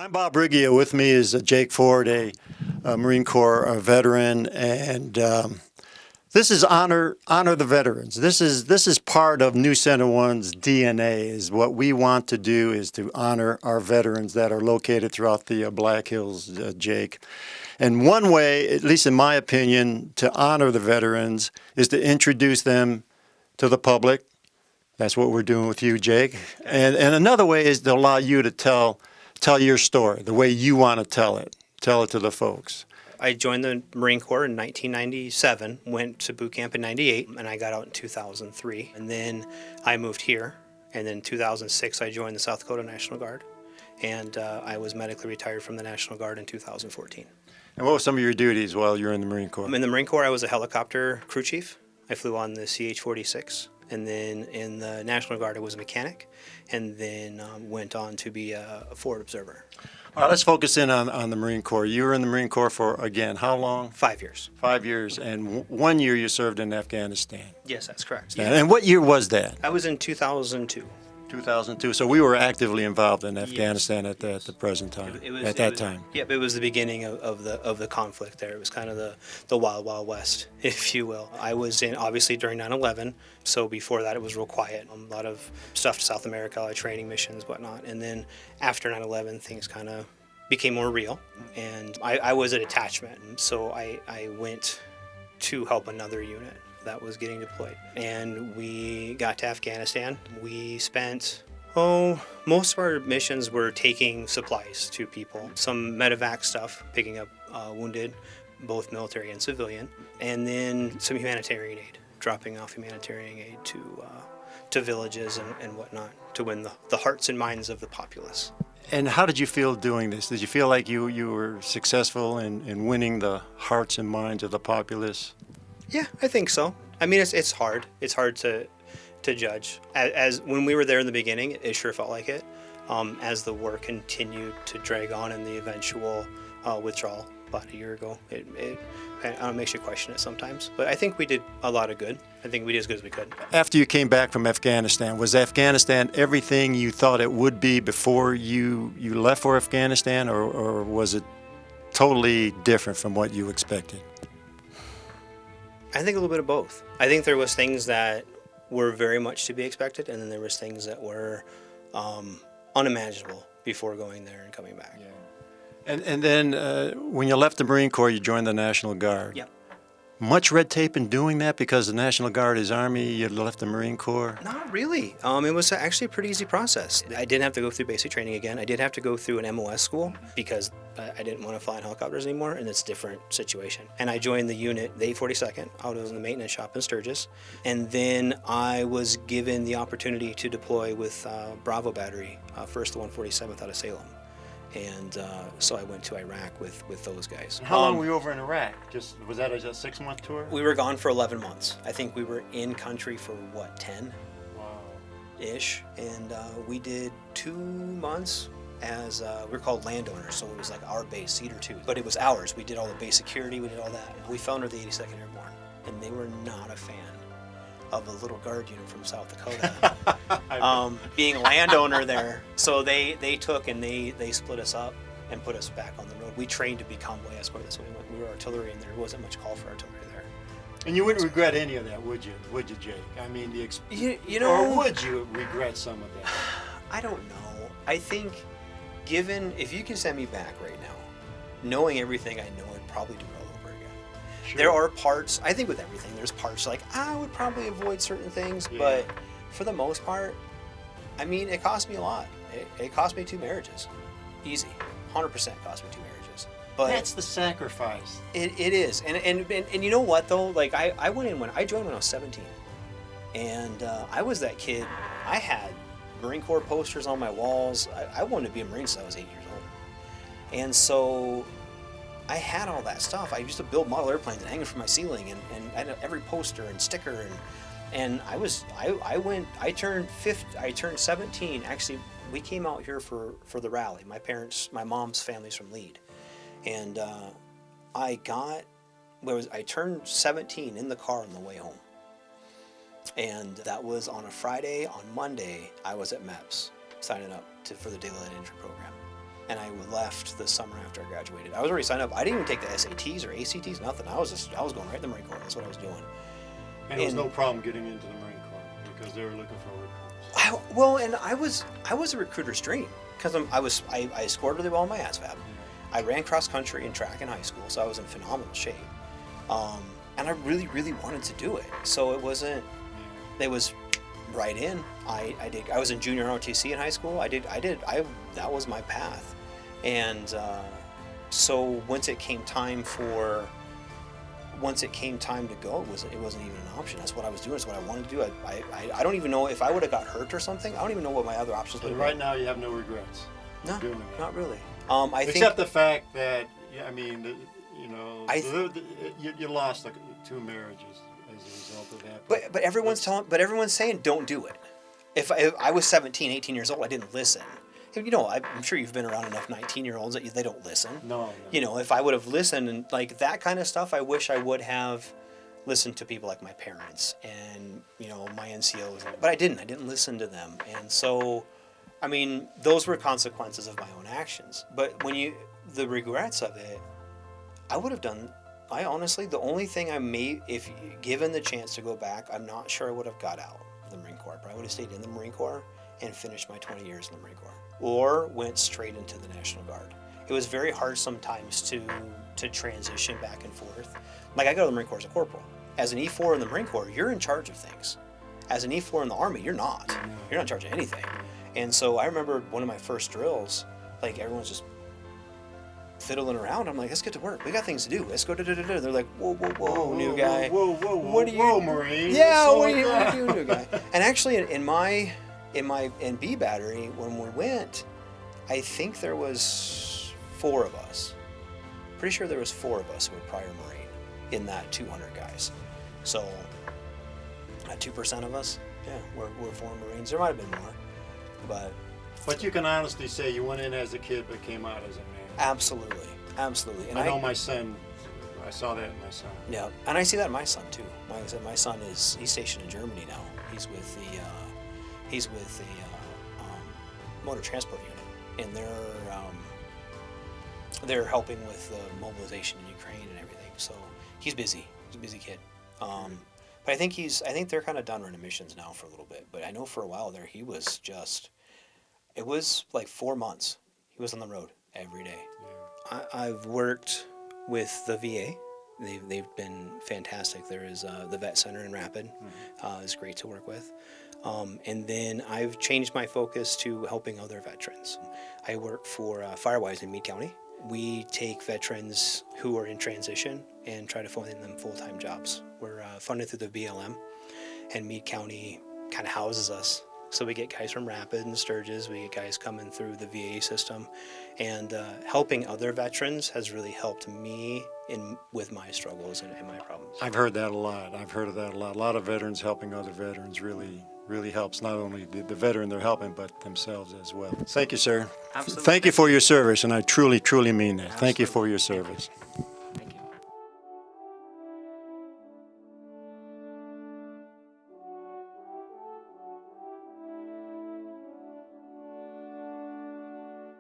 I'm Bob Riggio. With me is Jake Ford, a Marine Corps veteran, and this is honor the veterans. This is part of New Center One's DNA. Is what we want to do is to honor our veterans that are located throughout the Black Hills, Jake. And one way, at least in my opinion, to honor the veterans is to introduce them to the public. That's what we're doing with you, Jake. And another way is to allow you to tell your story the way you want to tell it. Tell it to the folks. I joined the Marine Corps in 1997, went to boot camp in 98, and I got out in 2003. And then I moved here, and then in 2006 I joined the South Dakota National Guard, and I was medically retired from the National Guard in 2014. And what were some of your duties while you were in the Marine Corps? In the Marine Corps, I was a helicopter crew chief. I flew on the CH-46. And then in the National Guard, I was a mechanic, and then went on to be a forward observer. All right, let's focus in on the Marine Corps. You were in the Marine Corps for, again, how long? 5 years. 5 years, and 1 year you served in Afghanistan. Yes, that's correct. Yeah. And what year was that? I was in 2002. 2002. So we were actively involved in Afghanistan at the present time. At that time. Yep, it was the beginning of the conflict there. It was kind of the wild, wild west, if you will. I was in, obviously, during 9/11, so before that it was real quiet. A lot of stuff to South America, a lot of training missions, whatnot. And then after 9/11, things kind of became more real. And I was a detachment, so I went to help another unit that was getting deployed. And we got to Afghanistan. We spent, most of our missions were taking supplies to people. Some medevac stuff, picking up wounded, both military and civilian. And then some humanitarian aid, dropping off humanitarian aid to villages and whatnot, to win the hearts and minds of the populace. And how did you feel doing this? Did you feel like you were successful in winning the hearts and minds of the populace? Yeah, I think so. I mean, it's hard. It's hard to judge. As when we were there in the beginning, it sure felt like it. As the war continued to drag on and the eventual withdrawal about a year ago, it makes you question it sometimes. But I think we did a lot of good. I think we did as good as we could. After you came back from Afghanistan, was Afghanistan everything you thought it would be before you left for Afghanistan, or was it totally different from what you expected? I think a little bit of both. I think there was things that were very much to be expected, and then there was things that were unimaginable before going there and coming back. Yeah. And then when you left the Marine Corps, you joined the National Guard. Yep. Much red tape in doing that because the National Guard is Army, you left the Marine Corps? Not really. It was actually a pretty easy process. I didn't have to go through basic training again. I did have to go through an MOS school because I didn't want to fly in helicopters anymore, and it's a different situation. And I joined the unit, the 842nd. I was in the maintenance shop in Sturgis. And then I was given the opportunity to deploy with Bravo Battery, first the 147th out of Salem. And so I went to Iraq with those guys. How long were you over in Iraq? Was that a 6-month tour? We were gone for 11 months. I think we were in country for 10? Wow-ish. And we did 2 months as we were called landowners, so it was like our base, Cedar 2. But it was ours. We did all the base security, we did all that. We fell under the 82nd Airborne, and they were not a fan of a little guard unit from South Dakota being landowner there. So they took and they split us up and put us back on the road. We trained to be convoy escort. That's what we were artillery, and there wasn't much call for artillery there. And you wouldn't regret any of that, would you? Would you, Jake? I mean, you know, or would you regret some of that? I don't know. I think, if you can send me back right now, knowing everything I know, I'd probably do it all over again. Sure. There are parts, I think with everything, there's parts like I would probably avoid certain things, but for the most part, I mean, it cost me a lot. It cost me 2 marriages. Easy. 100% cost me 2 marriages. But that's the sacrifice. It is. And you know what, though? Like, I went in I joined when I was 17. And I was that kid. I had Marine Corps posters on my walls. I wanted to be a Marine since I was 8 years old. And so I had all that stuff. I used to build model airplanes and hang them from my ceiling, and I had every poster and sticker, and I turned 17. Actually, we came out here for the rally. My mom's family's from Lead, and I turned 17 in the car on the way home, and that was on a Friday. On Monday, I was at MEPS signing up for the Daily Light Entry program. and I left the summer after I graduated. I was already signed up. I didn't even take the SATs or ACTs, nothing. I was going right in the Marine Corps. That's what I was doing. And there was no problem getting into the Marine Corps because they were looking for recruits. I was a recruiter's dream because I scored really well in my ASVAB. I ran cross country and track in high school, so I was in phenomenal shape. And I really, really wanted to do it. So it was right in. I was in junior ROTC in high school. That was my path. And so once it came time to go, it wasn't even an option. That's what I was doing. That's what I wanted to do. I don't even know if I would have got hurt or something. I don't even know what my other options would have been. Right now you have no regrets. No, not really. Except the fact that, you lost like 2 marriages as a result of that. But everyone's saying don't do it. If I was 17, 18 years old, I didn't listen. I'm sure you've been around enough 19-year-olds that they don't listen. No. If I would have listened and like that kind of stuff, I wish I would have listened to people like my parents and my NCOs. But I didn't. I didn't listen to them, and so. Those were consequences of my own actions. But the regrets of it, I honestly, the only thing if given the chance to go back, I'm not sure I would have got out of the Marine Corps, but I would have stayed in the Marine Corps and finished my 20 years in the Marine Corps, or went straight into the National Guard. It was very hard sometimes to transition back and forth. Like I go to the Marine Corps as a corporal. As an E4 in the Marine Corps, you're in charge of things. As an E4 in the Army, you're not. You're not in charge of anything. And so I remember one of my first drills, like everyone's just fiddling around. I'm like, let's get to work. We got things to do. Let's go. They're like, whoa, new guy. Whoa, Marine. Yeah, what are you doing, new guy? And actually, in B battery, when we went, I think there was 4 of us. Pretty sure there was 4 of us who were prior Marine in that 200 guys. So, at 2% of us, yeah, we're former Marines. There might have been more. But you can honestly say you went in as a kid but came out as a man. Absolutely. And I know my son. I saw that in my son. Yeah, and I see that in my son too. Like I said, my son he's stationed in Germany now. He's with the motor transport unit, and they're helping with the mobilization in Ukraine and everything. So he's busy. He's a busy kid. But I think they're kind of done running missions now for a little bit. But I know for a while there, it was like 4 months. He was on the road every day. Yeah. I've worked with the VA. They've been fantastic. There is the Vet Center in Rapid. It's great to work with. And then I've changed my focus to helping other veterans. I work for Firewise in Meade County. We take veterans who are in transition and try to find them full-time jobs. We're funded through the BLM, and Meade County kind of houses us. So we get guys from Rapid and Sturgis, we get guys coming through the VA system, and helping other veterans has really helped me with my struggles and my problems. I've heard that a lot. A lot of veterans helping other veterans really helps not only the veteran they're helping, but themselves as well. Thank you, sir. Absolutely. Thank you for your service, and I truly mean that. Absolutely. Thank you for your service.